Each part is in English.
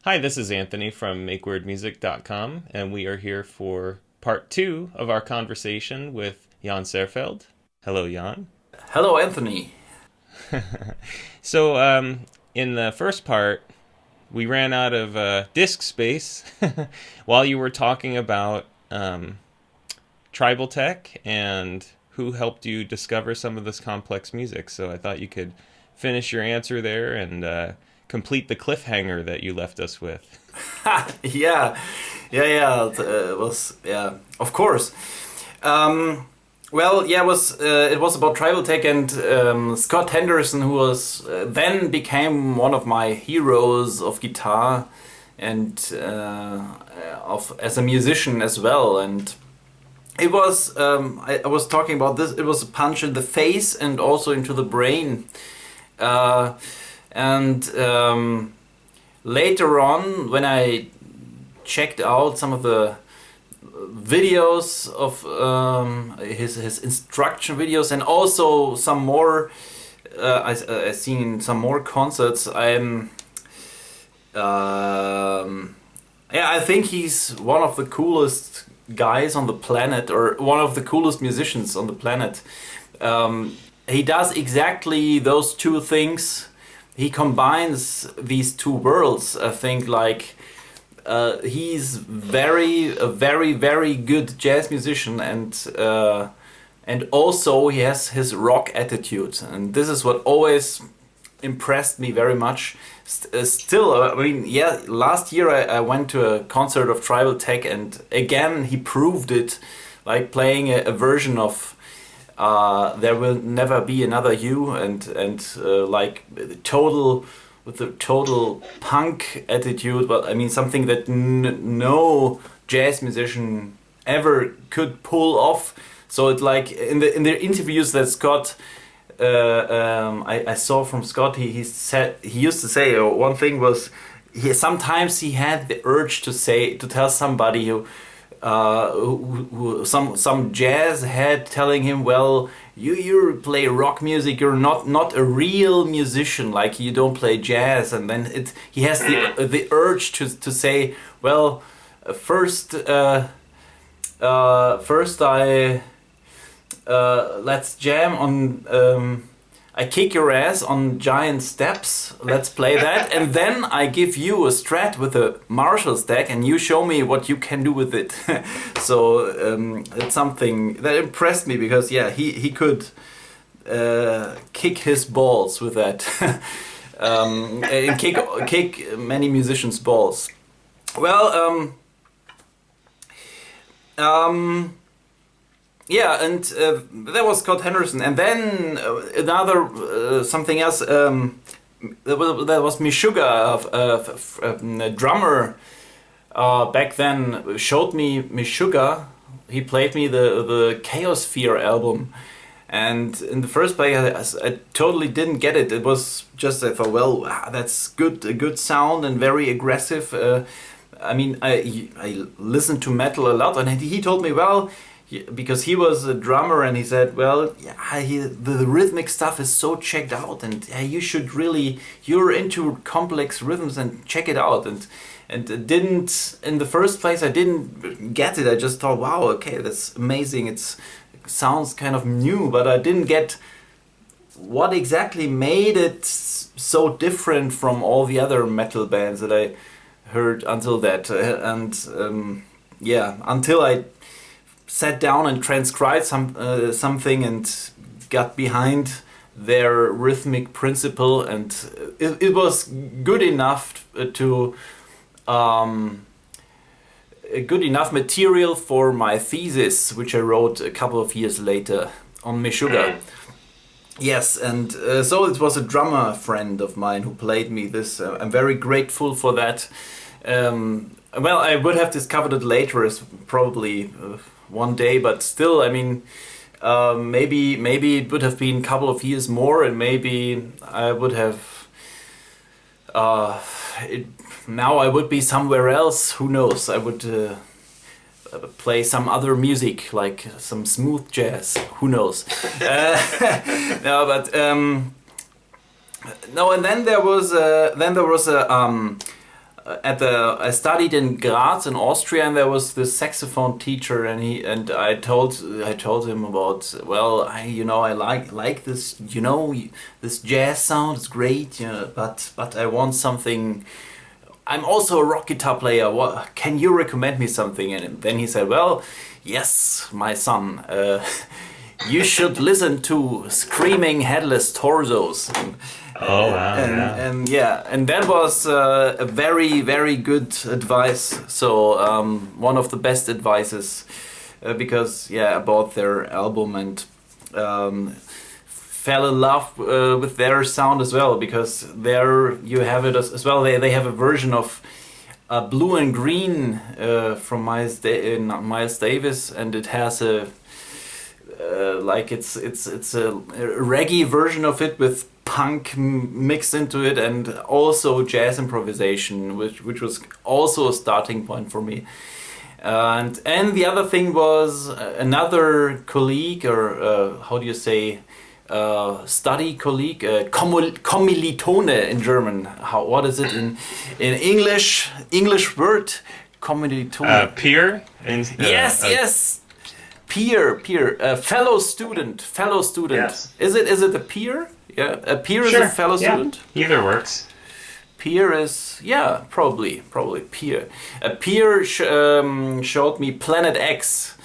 Hi, this is Anthony from MakeWeirdMusic.com, and we are here for part two of our conversation with Jan Zehrfeld. Hello, Jan. Hello, Anthony. So, in the first part, we ran out of disk space while you were talking about tribal tech and who helped you discover some of this complex music. So I thought you could finish your answer there and complete the cliffhanger that you left us with. Yeah, yeah. It was of course. Well, yeah, it was about tribal tech and Scott Henderson, who was then became one of my heroes of guitar and of as a musician as well. And it was I was talking about this. It was a punch in the face and also into the brain. Uh, and Later on, when I checked out some of the videos of his instruction videos and also some more, I seen some more concerts. I think he's one of the coolest guys on the planet, or one of the coolest musicians on the planet. He does exactly those two things. He combines these two worlds. I think he's a very good jazz musician, and also he has his rock attitude, and this is what always impressed me very much. Still, I mean, yeah, last year I went to a concert of Tribal Tech, and again he proved it, like playing a version of There Will Never Be Another You, and like total with the total punk attitude. But I mean, something that no jazz musician ever could pull off. So it like in the interviews that Scott I saw from Scott, he used to say, one thing was, sometimes he had the urge to tell somebody who some jazz head telling him, well, you play rock music, you're not a real musician, like you don't play jazz. And then he has the urge to say, well, first I let's jam on I Kick Your Ass on Giant Steps, let's play that, and then I give you a Strat with a Marshall stack and you show me what you can do with it. So it's something that impressed me, because yeah, he could kick his balls with that. And kick many musicians' balls. Well, yeah, and that was Scott Henderson, and then another something else. That was Meshuggah, a drummer back then, showed me Meshuggah. He played me the Chaosphere album, and in the first place I totally didn't get it. It was just, I thought, well, that's good, a good sound and very aggressive. I mean, I listened to metal a lot, and he told me, well, because he was a drummer, and he said, well, yeah, the rhythmic stuff is so checked out, and you should really, you're into complex rhythms, and check it out. And didn't, in the first place, I didn't get it. I just thought, wow, okay, that's amazing. It sounds kind of new, but I didn't get what exactly made it so different from all the other metal bands that I heard until that. Until I sat down and transcribed something and got behind their rhythmic principle, and it was good enough good enough material for my thesis, which I wrote a couple of years later on Meshuggah. Yes, and so it was a drummer friend of mine who played me this. I'm very grateful for that. Well, I would have discovered it later, as probably one day, but still, I mean, maybe it would have been a couple of years more, and maybe I would have now I would be somewhere else. Who knows? I would play some other music, like some smooth jazz. Who knows? No, but no. And then there was a I studied in Graz in Austria, and there was this saxophone teacher, and I told him about, well, I like this, this jazz sound is great, but I want something. I'm also a rock guitar player. What can you recommend me something? And then he said, well, yes, my son, you should listen to Screaming Headless Torsos. Oh wow! And that was a very, very good advice. So one of the best advices, because I bought their album and fell in love with their sound as well, because there you have it as well. They have a version of Blue and Green from Miles Davis, and it has a it's a reggae version of it with punk mixed into it, and also jazz improvisation, which was also a starting point for me. And the other thing was another colleague, or how do you say, study colleague, Kommilitone in German. What is it in English? English word, Kommilitone. Peer. Yes. Peer, fellow student. Yes. Is it a peer? Yeah, a peer is a fellow student. Either works. Peer is probably peer. A peer showed me Planet X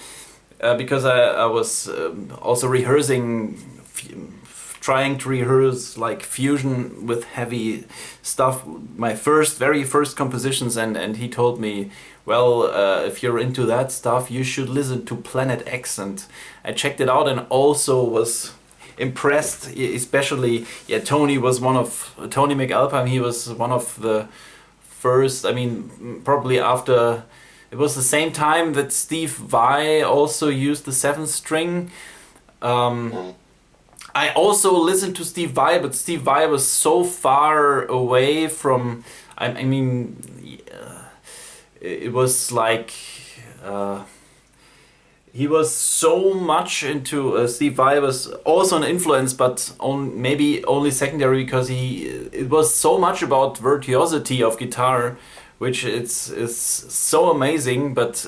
because I was also rehearsing, trying to rehearse like fusion with heavy stuff. My very first compositions, and he told me, well, if you're into that stuff, you should listen to Planet X. And I checked it out and also was impressed, especially Tony McAlpine. He was one of the first, probably after, it was the same time that Steve Vai also used the 7th string. I also listened to Steve Vai, but Steve Vai was so far away from, it was like he was so much into Steve Vai was also an influence, but maybe only secondary, because it was so much about virtuosity of guitar, which is so amazing. But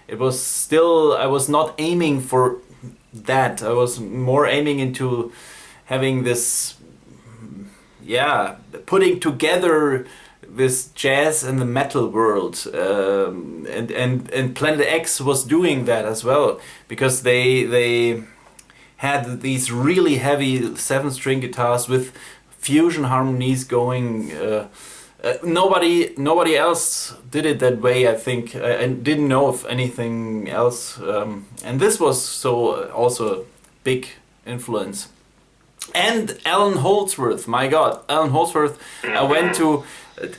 it was still, I was not aiming for that. I was more aiming into having this, putting together this jazz and the metal world, and Planet X was doing that as well, because they had these really heavy 7-string guitars with fusion harmonies going. Nobody else did it that way, I think. I didn't know of anything else, and this was also a big influence. And Alan Holdsworth, my God, Alan Holdsworth. I went to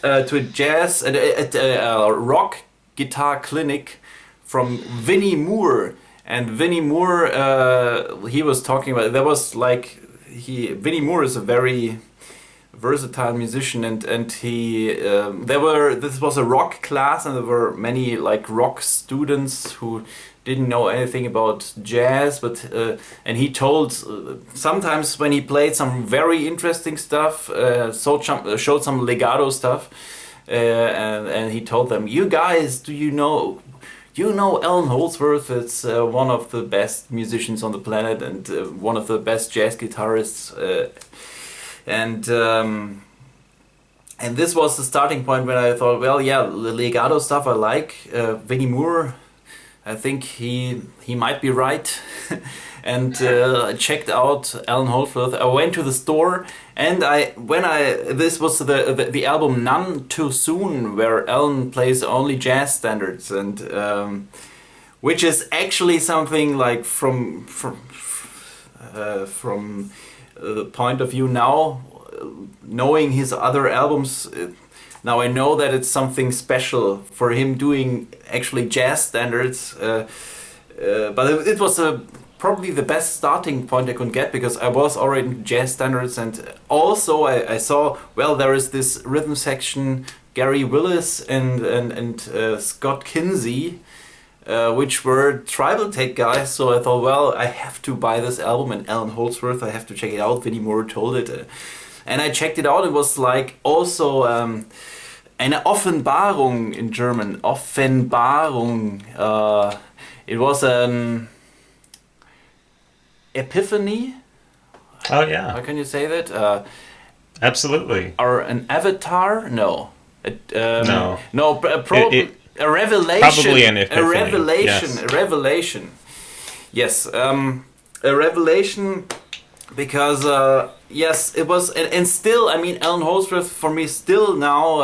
a jazz at a rock guitar clinic from Vinnie Moore, and Vinnie Moore, he was talking about. There was Vinnie Moore is a very versatile musician, and he this was a rock class, and there were many rock students who didn't know anything about jazz, but and he told sometimes when he played some very interesting stuff, showed some legato stuff, and he told them, "You guys, do you know Alan Holdsworth is one of the best musicians on the planet, and one of the best jazz guitarists." And this was the starting point when I thought, well, the legato stuff I like. Vinnie Moore, I think he might be right. And I checked out Alan Holdsworth. I went to the store, and this was the album None Too Soon, where Alan plays only jazz standards, and which is actually something like from the point of view now, knowing his other albums, now I know that it's something special for him doing actually jazz standards, but it was probably the best starting point I could get, because I was already in jazz standards, and also I saw, well, there is this rhythm section, Gary Willis and Scott Kinsey, which were Tribal Tape guys, so I thought, well, I have to buy this album, and Alan Holdsworth, I have to check it out. Vinnie Moore told it, and I checked it out. It was also eine Offenbarung in German. Offenbarung. It was an epiphany. Oh yeah. How can you say that? Absolutely. Or an avatar? No. No. No. A revelation. Probably an epiphany. A revelation. Yes. A revelation. Yes. A revelation. Because yes, it was, and still, I mean, Alan Holdsworth for me still now.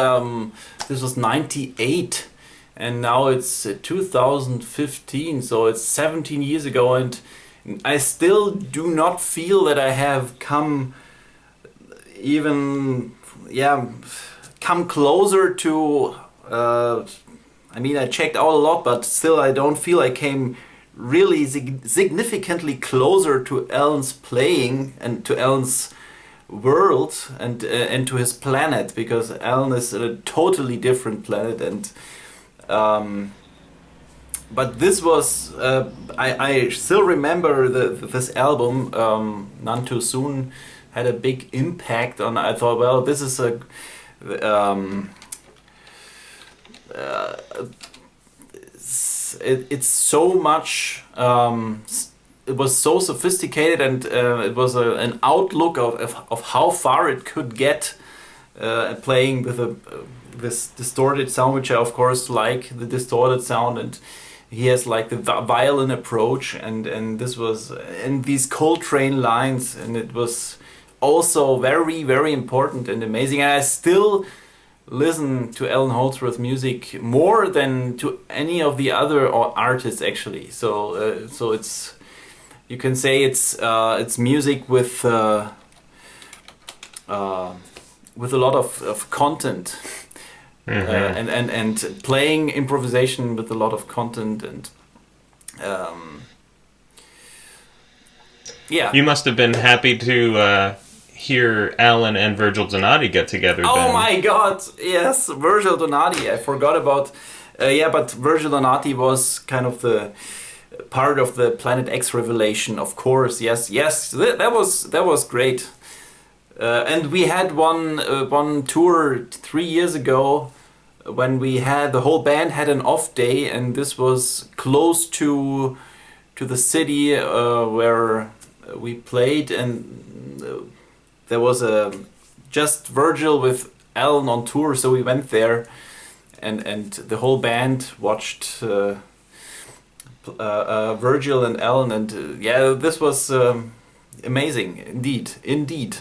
This was '98, and now it's 2015, so it's 17 years ago, and I still do not feel that I have come even, come closer to. I mean, I checked out a lot, but still, I don't feel I came really significantly closer to Alan's playing and to Alan's world and to his planet, because Alan is a totally different planet, and but this was I still remember this album, None Too Soon, had a big impact on. I thought, well, this is a it's so much. It was so sophisticated, and it was an outlook of how far it could get, playing with this distorted sound, which I of course like the distorted sound, and he has like the violin approach, and this was and these Coltrane lines, and it was also very, very important and amazing. And I still listen to Alan Holdsworth music more than to any of the other artists, actually. So it's, you can say it's music with a lot of content, and playing improvisation with a lot of content, and yeah. You must have been happy to hear Alan and Virgil Donati get together. Oh then. my God! Yes, Virgil Donati. I forgot about. But Virgil Donati was kind of the part of the Planet X revelation, of course. Yes, that was great. And we had one tour 3 years ago when we had the whole band had an off day, and this was close to the city where we played, and there was just Virgil with Alan on tour, so we went there, and the whole band watched Virgil and Alan, and this was amazing, indeed.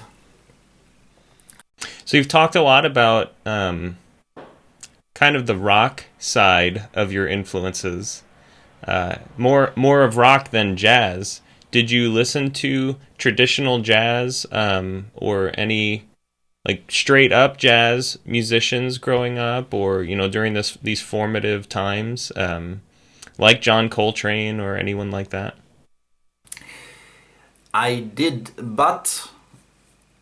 So you've talked a lot about kind of the rock side of your influences, more of rock than jazz. Did you listen to traditional jazz or any like straight up jazz musicians growing up, or during these formative times, like John Coltrane or anyone like that? I did, but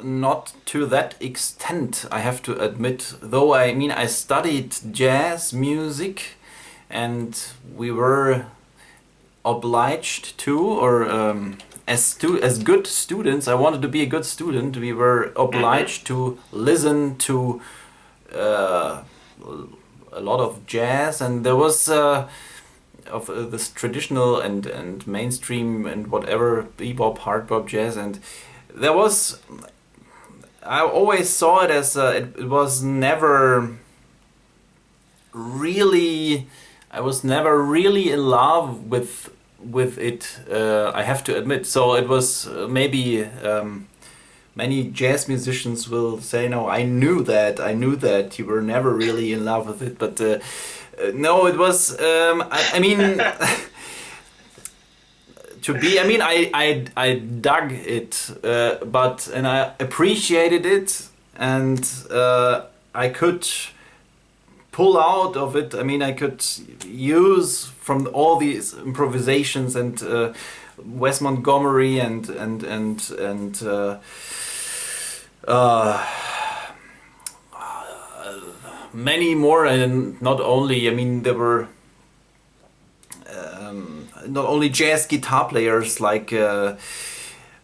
not to that extent, I have to admit. Though I studied jazz music, and we were obliged to, or as good students, I wanted to be a good student, we were obliged to listen to a lot of jazz, and there was of this traditional and mainstream and whatever bebop, hard bop, jazz, and there was, I always saw it as it was never really, I was never really in love with it, I have to admit. So it was maybe many jazz musicians will say, no, I knew that you were never really in love with it, but no, it was I mean to be, I dug it, but and I appreciated it, and I could pull out of it. I could use from all these improvisations, and Wes Montgomery and many more, and not only. There were not only jazz guitar players like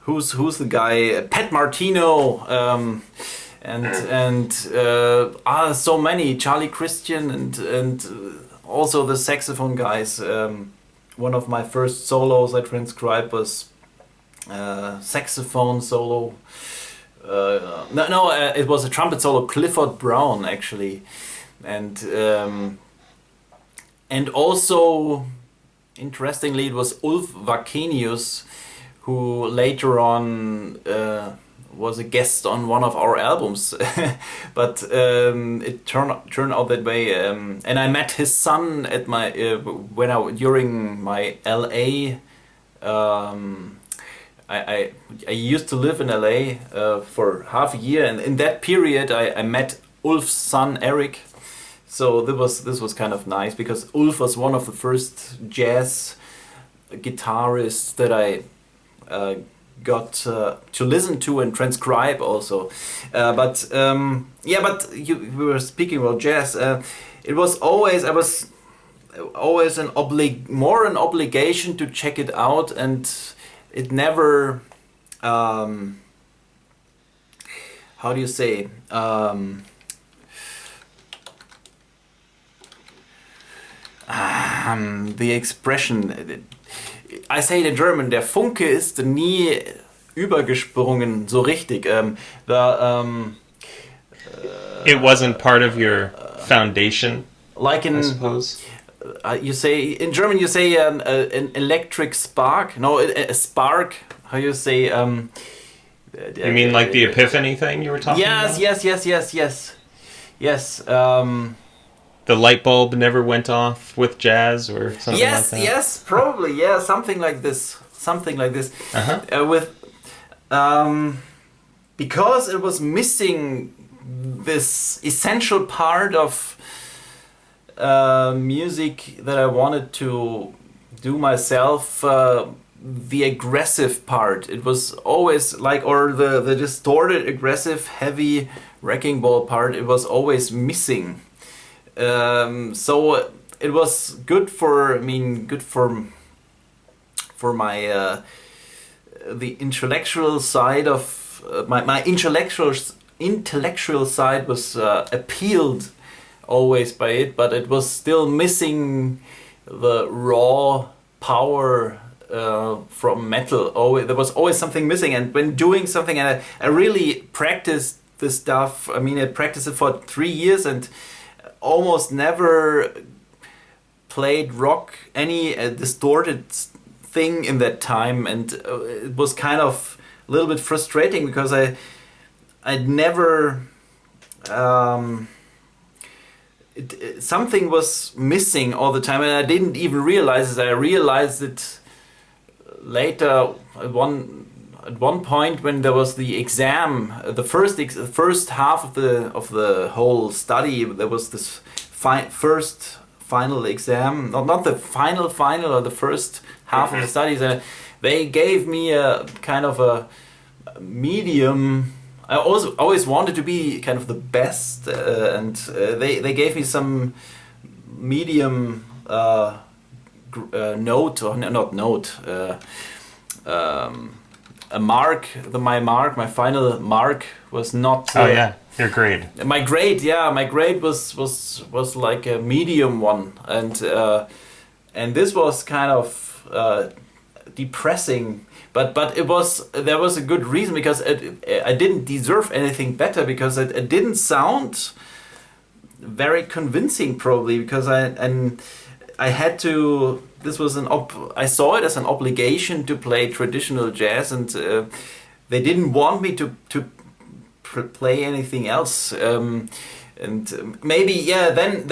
who's the guy, Pat Martino. and so many, Charlie Christian and also the saxophone guys. One of my first solos I transcribed was saxophone solo. It was a trumpet solo, Clifford Brown actually, and also interestingly it was Ulf Vakenius who later on was a guest on one of our albums, but it turned out that way. And I met his son at my during my LA. I used to live in LA for half a year, and in that period I met Ulf's son Eric. So this was kind of nice because Ulf was one of the first jazz guitarists that I got to listen to and transcribe also. But we were speaking about jazz. It was always an obligation to check it out, and it never how do you say the expression, I say it in German, der Funke ist nie übergesprungen so richtig. It wasn't part of your foundation, like in, I suppose. You say in German, you say an electric spark. No, a spark. How you say? You mean like the epiphany thing you were talking about? Yes. The light bulb never went off with jazz or something like that? Yes, probably. Yeah, something like this. Uh-huh. Because it was missing this essential part of music that I wanted to do myself, the aggressive part. It was always like, or the distorted, aggressive, heavy wrecking ball part, it was always missing. So it was good for my the intellectual side of my intellectual side was appealed always by it, but it was still missing the raw power from metal. There was always something missing, and when doing something, and I really practiced this stuff. I mean, I practiced it for 3 years and almost never played rock, any distorted thing in that time, and it was kind of a little bit frustrating because I'd never something was missing all the time, and I didn't even realize it. I realized it later at one point when there was the exam, the first half of the whole study. There was this first final exam, not the final or the first half of the studies. They gave me a kind of a medium. I always wanted to be kind of the best, and they gave me some medium note, or not note, a mark. My final mark was not. Oh yeah, your grade. My grade was like a medium one, and this was kind of depressing. But there was a good reason, because I didn't deserve anything better, because it didn't sound very convincing, probably, because I had to. This was I saw it as an obligation to play traditional jazz, and they didn't want me to play anything else. And maybe then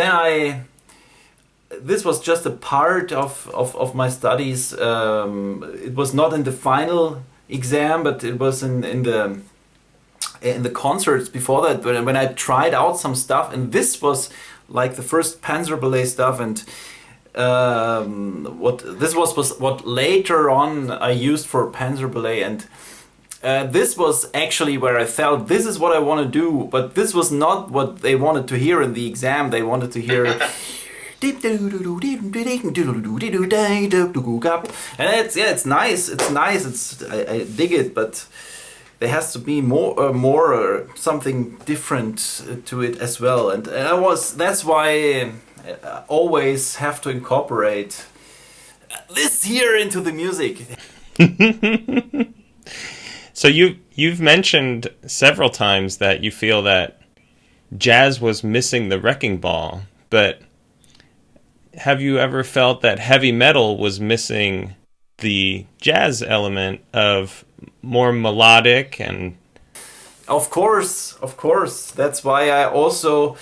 this was just a part of my studies. It was not in the final exam, but it was in the concerts before that, when I tried out some stuff, and this was like the first Panzerballett stuff, and what later on I used for Panzerballett, and this was actually where I felt this is what I want to do, but this was not what they wanted to hear in the exam. They wanted to hear. And it's nice. I dig it, but there has to be more something different to it as well, and that's why I always have to incorporate this here into the music. So you've mentioned several times that you feel that jazz was missing the wrecking ball, but have you ever felt that heavy metal was missing the jazz element of more melodic and... Of course. That's why I also,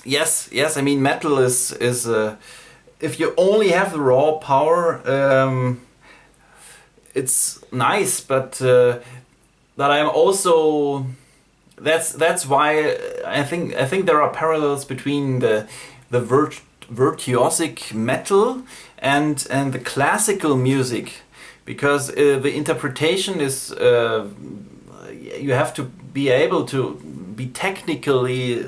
yes. I mean, metal is if you only have the raw power, it's nice, but I'm also. That's why I think there are parallels between the virtuosic metal and the classical music, because the interpretation is you have to be able to be technically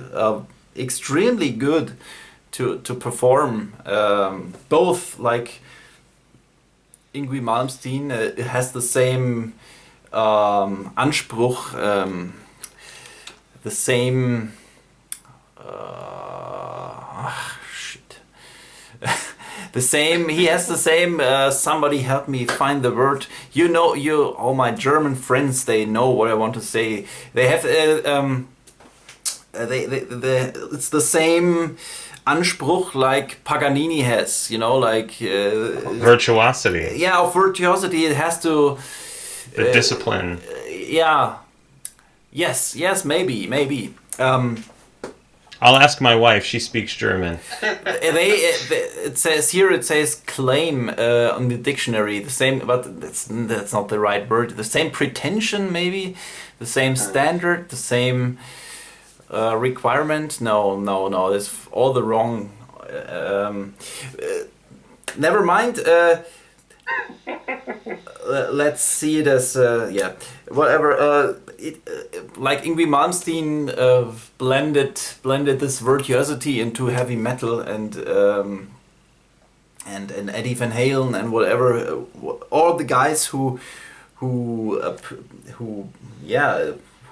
extremely good to perform both. Like Yngwie Malmsteen has the same Anspruch, the same the same, he has the same, somebody help me find the word. All my German friends, they know what I want to say. They have, it's the same Anspruch like Paganini has, like... virtuosity. Yeah, of virtuosity, it has to... The discipline. Yeah. Yes, maybe. I'll ask my wife. She speaks German. It says claim on the dictionary. The same, but that's not the right word. The same pretension, maybe. The same standard. The same requirement. No. That's all the wrong. Never mind. Let's see it as whatever. Like Yngwie Malmsteen blended this virtuosity into heavy metal, and Eddie Van Halen and whatever, all the guys who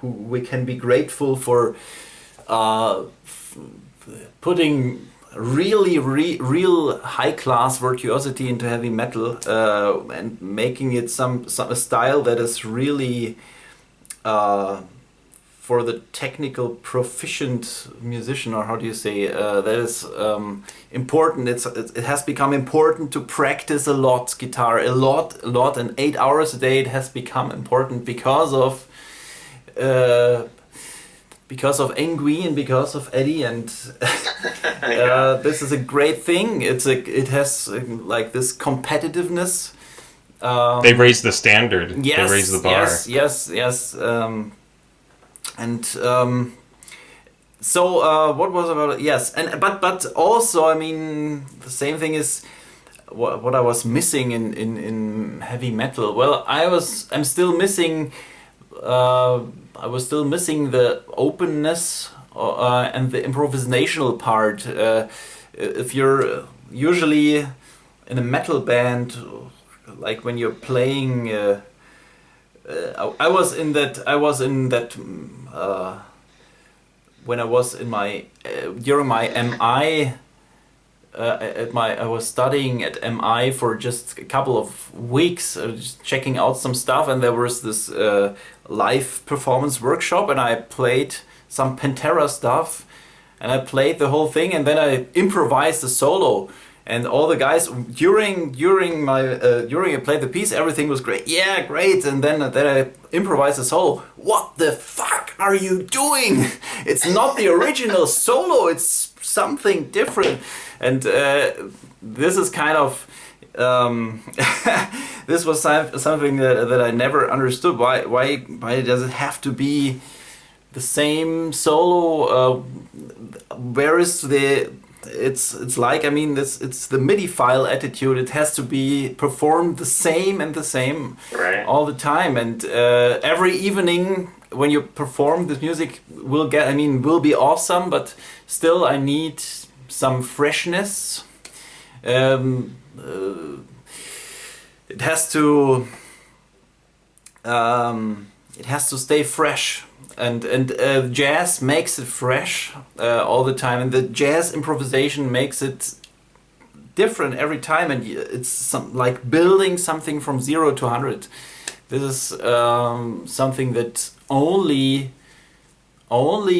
we can be grateful for putting real high class virtuosity into heavy metal, and making it some a style that is really for the technical proficient musician, or how do you say, that is important. It has become important to practice a lot guitar, a lot, and 8 hours a day. It has become important because of Yngwie and because of Eddie, and this is a great thing. It has like this competitiveness. They raise the standard. Yes, they raise the bar. Yes. So what was about it? Yes, and but also, I mean, the same thing is what I was missing in heavy metal. Well, I'm still missing. I was still missing the openness and the improvisational part. If you're usually in a metal band, like when you're playing, I was in that when I was in my during my MI. I was studying at MI for just a couple of weeks, just checking out some stuff, and there was this live performance workshop, and I played some Pantera stuff, and I played the whole thing, and then I improvised a solo, and all the guys during I played the piece, everything was great. Yeah, great, and then I improvised a solo. What the fuck are you doing? It's not the original solo. It's something different. And this is kind of this was something that I never understood. Why does it have to be the same solo? Where is the? It's like, I mean, it's the MIDI file attitude. It has to be performed the same right, all the time. And every evening when you perform this music will be awesome. But still, I need some freshness. it has to stay fresh, and jazz makes it fresh all the time, and the jazz improvisation makes it different every time, and it's like building something from 0 to 100. This is something that only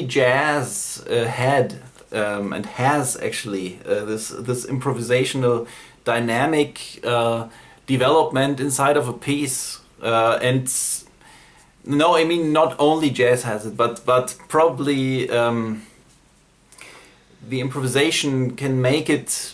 jazz had and has actually, this improvisational dynamic development inside of a piece, and no, I mean not only jazz has it, but probably the improvisation can make it